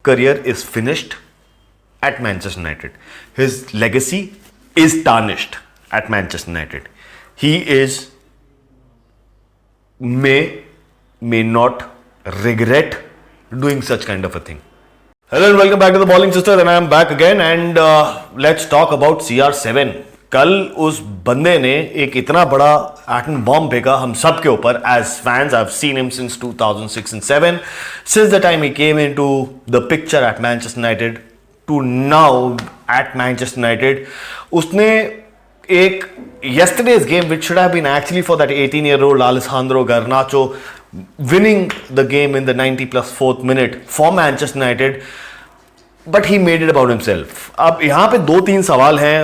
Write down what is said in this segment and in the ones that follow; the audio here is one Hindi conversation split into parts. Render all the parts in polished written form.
career is finished at Manchester United. His legacy is tarnished at Manchester United. He may not regret doing such kind of a thing. Hello and welcome back to the Bowling Sisters, and I am back again, and let's talk about CR7. कल उस बंदे ने एक इतना बड़ा एटम बॉम्ब फेंका हम सब के ऊपर. As fans I have seen him since 2006 and 7, since the time he came into the picture at Manchester United to now at Manchester United. उसने एक yesterday's game which should have been actually for that 18-year-old Alessandro Garnacho winning the game in the 90+4th minute for Manchester United, but he made it about himself. अब यहाँ पे 2-3 सवाल हैं.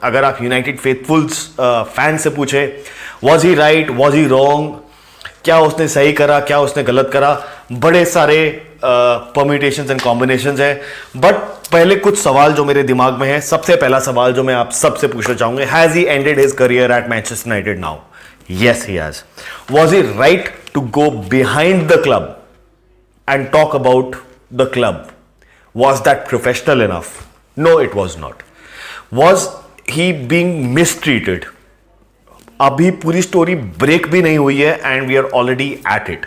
अगर आप यूनाइटेड फेथफुल्स फैन से पूछे, was he right, was he wrong, क्या उसने सही करा, क्या उसने गलत करा, बड़े सारे परम्यूटेशंस एंड कॉम्बिनेशंस हैं. बट पहले कुछ सवाल जो मेरे दिमाग में है. सबसे पहला सवाल जो मैं आप सबसे पूछना चाहूंगा, has he ended his career at Manchester United now? Yes he has. Was he right to go behind the club and talk about the club? Was that professional enough? No, it was not. Was he being mistreated? अभी पूरी स्टोरी ब्रेक भी नहीं हुई है and we are already at it.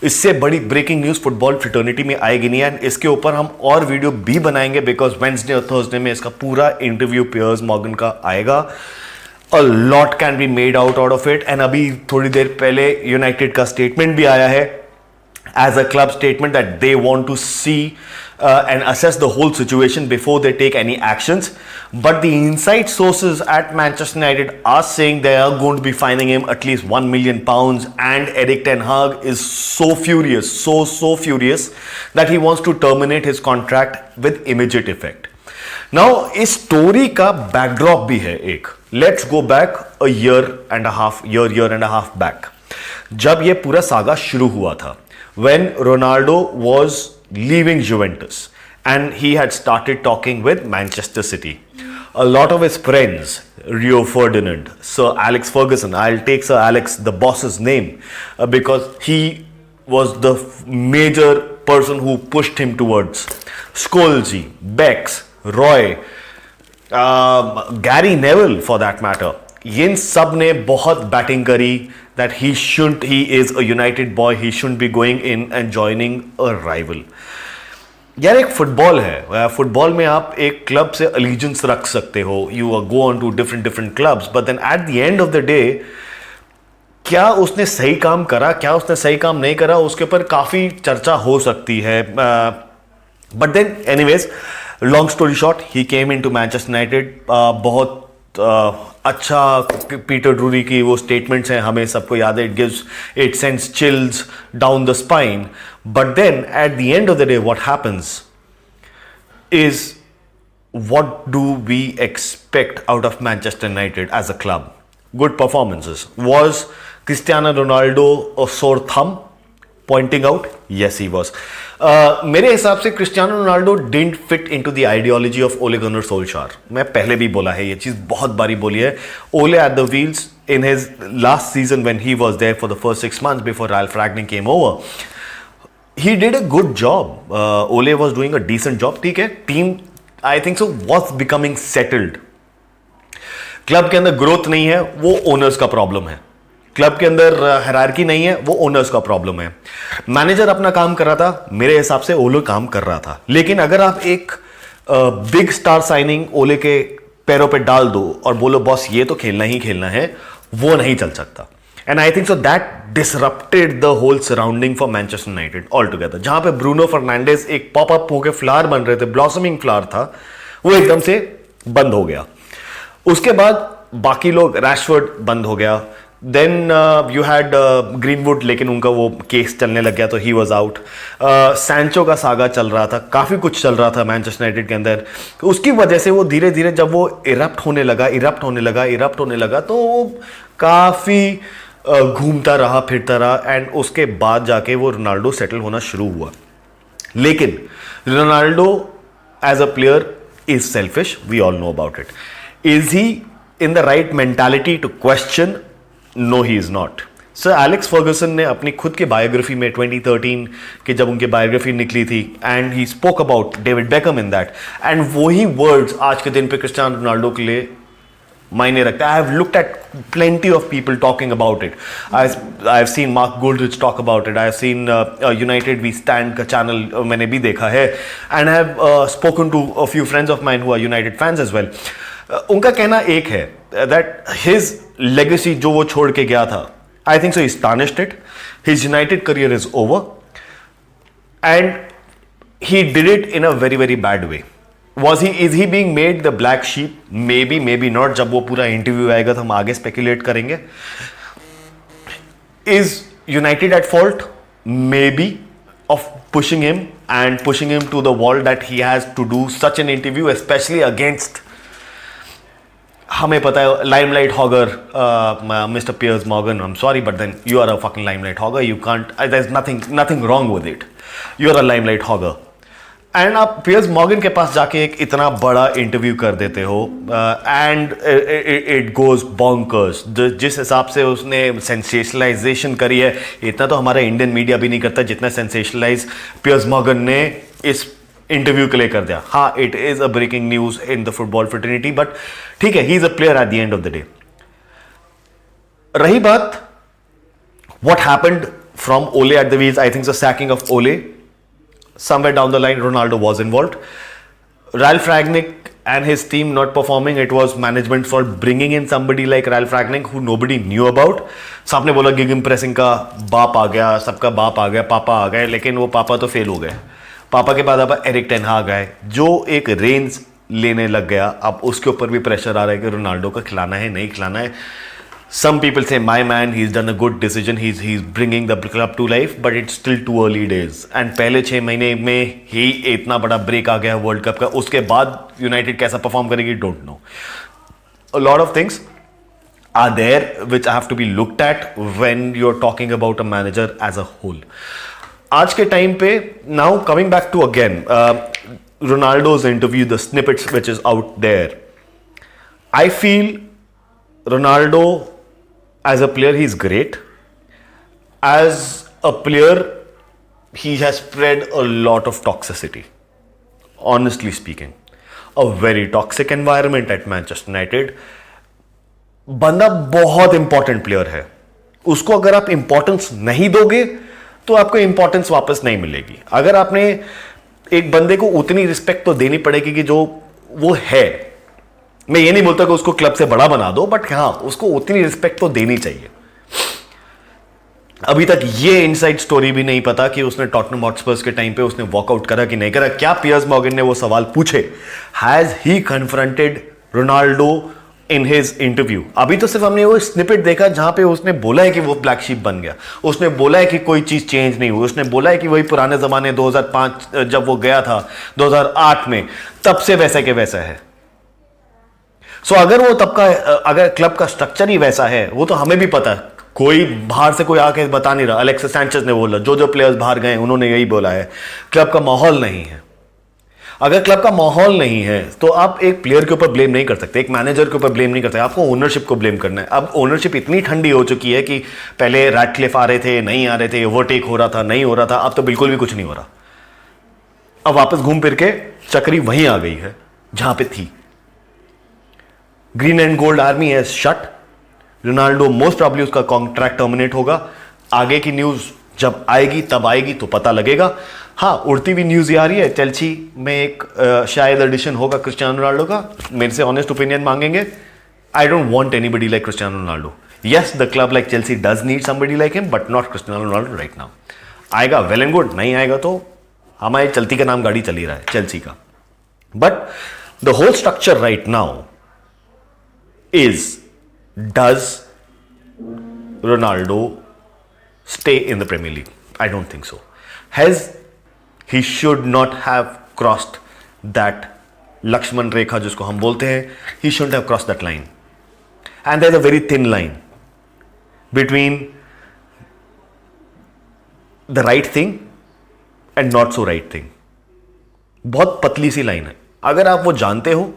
इससे बड़ी ब्रेकिंग न्यूज फुटबॉल फ्रेटर्निटी में आएगी नहीं, एंड इसके ऊपर हम और वीडियो भी बनाएंगे बिकॉज वेंसडे और थर्सडे में इसका पूरा इंटरव्यू पियर्स मॉर्गन का आएगा. A lot can be made out of it. And अभी थोड़ी देर पहले यूनाइटेड का स्टेटमेंट भी आया है as a club statement that they want to see and assess the whole situation before they take any actions. But the inside sources at Manchester United are saying they are going to be fining him at least £1 million, and Erik ten Hag is so furious, so furious that he wants to terminate his contract with immediate effect. Now, इस स्टोरी का बैकड्रॉप भी है एक. Let's go back a year and a half back. जब ये पूरा सागा शुरू हुआ था, when Ronaldo was leaving Juventus and he had started talking with Manchester City. A lot of his friends, Rio Ferdinand, Sir Alex Ferguson, I'll take Sir Alex, the boss's name, because he was the major person who pushed him towards Scholes, Becks, Roy, Gary Neville for that matter. इन सब ने बहुत बैटिंग करी that he is a United boy, he shouldn't be going in and joining a rival. यार एक फुटबॉल है, फुटबॉल में आप एक क्लब से अलीजेंस रख सकते हो, you go on to different clubs, but then at the end of the day क्या उसने सही काम करा, क्या उसने सही काम नहीं करा, उसके ऊपर काफ़ी चर्चा हो सकती है. But then anyways, long story short, he came into Manchester United. बहुत अच्छा पीटर ड्रूरी की वो स्टेटमेंट्स हैं, हमें सबको याद है. It sends chills down the spine. But then at the end of the day what happens is, what do we expect out of Manchester United as a club? Good performances. Was Cristiano Ronaldo a sore thumb pointing out? Yes, he was. मेरे हिसाब से Cristiano Ronaldo didn't fit into the ideology of Ole Gunnar Solskjaer. मैं पहले भी बोला है, ये चीज़ बहुत बारी बोली है. Ole at the wheels in his last season when he was there for the first 6 months before Ralf Rangnick came over, he did a good job. Ole was doing a decent job. ठीक है, team I think so was becoming settled. Club के अंदर ग्रोथ नहीं है, वो ओनर्स का प्रॉब्लम है. क्लब के अंदर हायरार्की नहीं है, वो ओनर्स का प्रॉब्लम है. मैनेजर अपना काम कर रहा था, मेरे हिसाब से ओले काम कर रहा था. लेकिन अगर आप एक बिग स्टार साइनिंग ओले के पैरों पे डाल दो और बोलो बॉस ये तो खेलना ही खेलना है, वो नहीं चल सकता. And I think so that disrupted the whole surrounding for Manchester United all together. जहां पे ब्रूनो फर्नांडेज एक पॉप अप होकर फ्लावर बन रहे थे, ब्लॉसमिंग फ्लावर था, वो एकदम से बंद हो गया. उसके बाद बाकी लोग, रैशफोर्ड बंद हो गया. देन यू हैड ग्रीनवुड, लेकिन उनका वो केस चलने लग गया तो ही वॉज आउट. सैंचो का सागा चल रहा था, काफ़ी कुछ चल रहा था मैनचेस्टर यूनाइटेड के अंदर. उसकी वजह से वो धीरे धीरे जब वो इरप्ट होने लगा तो वो काफ़ी घूमता रहा, फिरता रहा, एंड उसके बाद जाके वो रोनाल्डो सेटल होना शुरू हुआ. लेकिन Ronaldo as a player is selfish, we all know about it. Is he in the right mentality to question? No, he is not. Sir Alex Ferguson ने अपनी खुद की बायोग्राफी में 2013 की जब उनकी बायोग्राफी निकली थी, and he spoke about David become in that, and वही वर्ड्स आज के दिन पे क्रिस्टियानो रोनाल्डो के लिए मायने रखता है. I have looked at plenty of people talking about it. I've seen Mark Goldrich talk about it. I've seen United We Stand का channel मैंने भी देखा है, and I have spoken to a few friends of mine who are United fans as well. उनका कहना एक है that his legacy जो वो छोड़ के गया था, I think so he's tarnished it. His United career is over, and he did it in a very very bad way. Is he being made the black sheep? Maybe, maybe not. जब वो पूरा इंटरव्यू आएगा तो हम आगे स्पेकुलेट करेंगे. Is United at fault? Maybe, of pushing him and pushing him to the wall that he has to do such an interview, especially against, हमें पता है, limelight hogger, Mr. Piers Morgan. I'm sorry, but then you are a fucking limelight hogger. You can't. There's nothing wrong with it. You are a limelight hogger. And आप पियर्स मॉर्गन के पास जाके एक इतना बड़ा इंटरव्यू कर देते हो, एंड इट गोज बॉन्कर्स. जिस हिसाब से उसने सेंसेशनलाइजेशन करी है, इतना तो हमारा इंडियन मीडिया भी नहीं करता जितना सेंसेशनलाइज पियर्स मॉर्गन ने इस इंटरव्यू के लिए कर दिया. हाँ, it is a breaking news in the football fraternity, but ठीक है, he is a player at the end of the day. रही बात what happened from Ole at the wheels, I think the sacking of Ole. Somewhere down the line, Ronaldo was involved. Ralf Rangnick and his team not performing. It was management's fault bringing in somebody like Ralf Rangnick who nobody knew about. सबने बोला गिगिम प्रेसिंग का बाप आ गया, सबका बाप आ गया, पापा आ गए, लेकिन वो पापा तो फेल हो गए. पापा के बाद अब एरिक टेन हाग आए जो एक रेंज लेने लग गया. अब उसके ऊपर भी प्रेशर आ रहा है कि रोनाल्डो का खिलाना है, नहीं खिलाना है. Some people say, my man, he's done a good decision. He's bringing the club to life, but it's still too early days. And पहले 6 महीने में ही इतना बड़ा ब्रेक आ गया वर्ल्ड कप का. उसके बाद यूनाइटेड कैसा परफॉर्म करेगी, don't know. A lot of things are there which have to be looked at when you're talking about a manager as a whole. आज के टाइम पे, now coming back to again Ronaldo's interview, the snippets which is out there, I feel Ronaldo as a player, he's great. As a player, he has spread a lot of toxicity. Honestly speaking, a very toxic environment at Manchester United. बंदा बहुत इंपॉर्टेंट प्लेयर है. उसको अगर आप इंपॉर्टेंस नहीं दोगे तो आपको इंपॉर्टेंस वापस नहीं मिलेगी. अगर आपने एक बंदे को उतनी रिस्पेक्ट तो देनी पड़ेगी कि जो वो है. मैं ये नहीं बोलता कि उसको क्लब से बड़ा बना दो, बट हाँ, उसको उतनी रिस्पेक्ट तो देनी चाहिए. अभी तक ये इनसाइड स्टोरी भी नहीं पता कि उसने टॉटनहम हॉटस्पर्स के टाइम पे उसने वॉकआउट करा कि नहीं करा. क्या पियर्स मॉर्गन ने वो सवाल पूछे? Has he confronted Ronaldo in his interview? अभी तो सिर्फ हमने वो स्निपेट देखा जहां पे उसने बोला है कि वो ब्लैक शीप बन गया. उसने बोला है कि कोई चीज चेंज नहीं हुई. उसने बोला है कि वही पुराने जमाने 2005 जब वो गया था 2008 में, तब से वैसा के वैसा है. सो अगर वो तब का, अगर क्लब का स्ट्रक्चर ही वैसा है, वो तो हमें भी पता है. कोई बाहर से कोई आके बता नहीं रहा. अलेक्सिस सैंचेज ने बोला, जो प्लेयर्स बाहर गए उन्होंने यही बोला है, क्लब का माहौल नहीं है. अगर क्लब का माहौल नहीं है तो आप एक प्लेयर के ऊपर ब्लेम नहीं कर सकते, एक मैनेजर के ऊपर ब्लेम नहीं कर सकते. आपको ओनरशिप को ब्लेम करना है. अब ओनरशिप इतनी ठंडी हो चुकी है कि पहले रैटक्लिफ आ रहे थे, नहीं आ रहे थे, ओवरटेक हो रहा था, नहीं हो रहा था. अब तो बिल्कुल भी कुछ नहीं हो रहा. अब वापस घूम फिर के चक्री वहीं आ गई है जहां पे थी. ग्रीन एंड गोल्ड आर्मी है शट. रोनाल्डो मोस्ट प्रॉब्ली उसका कॉन्ट्रैक्ट टर्मिनेट होगा. आगे की न्यूज जब आएगी तब आएगी तो पता लगेगा. हाँ, उड़ती हुई न्यूज आ रही है चेल्सी में एक शायद एडिशन होगा क्रिस्टियानो रोनाल्डो का. मेरे से ऑनेस्ट ओपिनियन मांगेंगे. I don't want anybody like Cristiano Ronaldo. Yes, the club like Chelsea does need somebody like him, but not Cristiano Ronaldo right now. आएगा वेल एंड गुड, नहीं आएगा तो हमारे चलती का नाम गाड़ी चली रहा है चेल्सी का. But the whole structure right now is, does Ronaldo stay in the Premier League? I don't think so. He should not have crossed that Lakshman Rekha जिसको हम बोलते हैं. He shouldn't have crossed that line. And there's a very thin line between the right thing and not so right thing. बहुत पतली सी लाइन है. अगर आप वो जानते हो,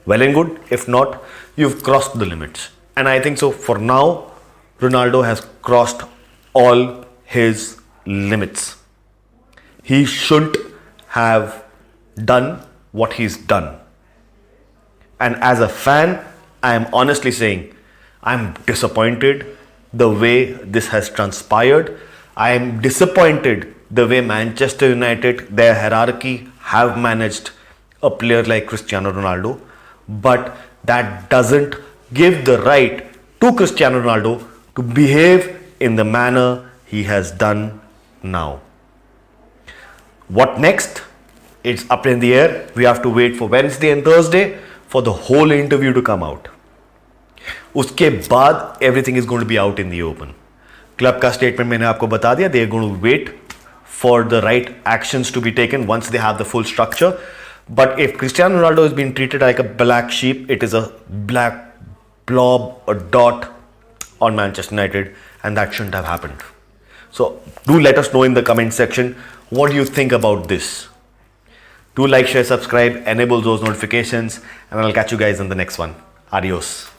well and good. If not, you've crossed the limits. And I think so for now, Ronaldo has crossed all his limits. He shouldn't have done what he's done. And as a fan, I am honestly saying I'm disappointed the way this has transpired. I am disappointed the way Manchester United, their hierarchy, have managed a player like Cristiano Ronaldo. But that doesn't give the right to Cristiano Ronaldo to behave in the manner he has done now. What next? It's up in the air. We have to wait for Wednesday and Thursday for the whole interview to come out. उसके बाद everything is going to be out in the open. Club का स्टेटमेंट मैंने आपको बता दिया. They are going to wait for the right actions to be taken once they have the full structure. But if Cristiano Ronaldo is being treated like a black sheep, it is a black blob, a dot on Manchester United, and that shouldn't have happened. So do let us know in the comment section what do you think about this. Do like, share, subscribe, enable those notifications, and I'll catch you guys in the next one. Adios.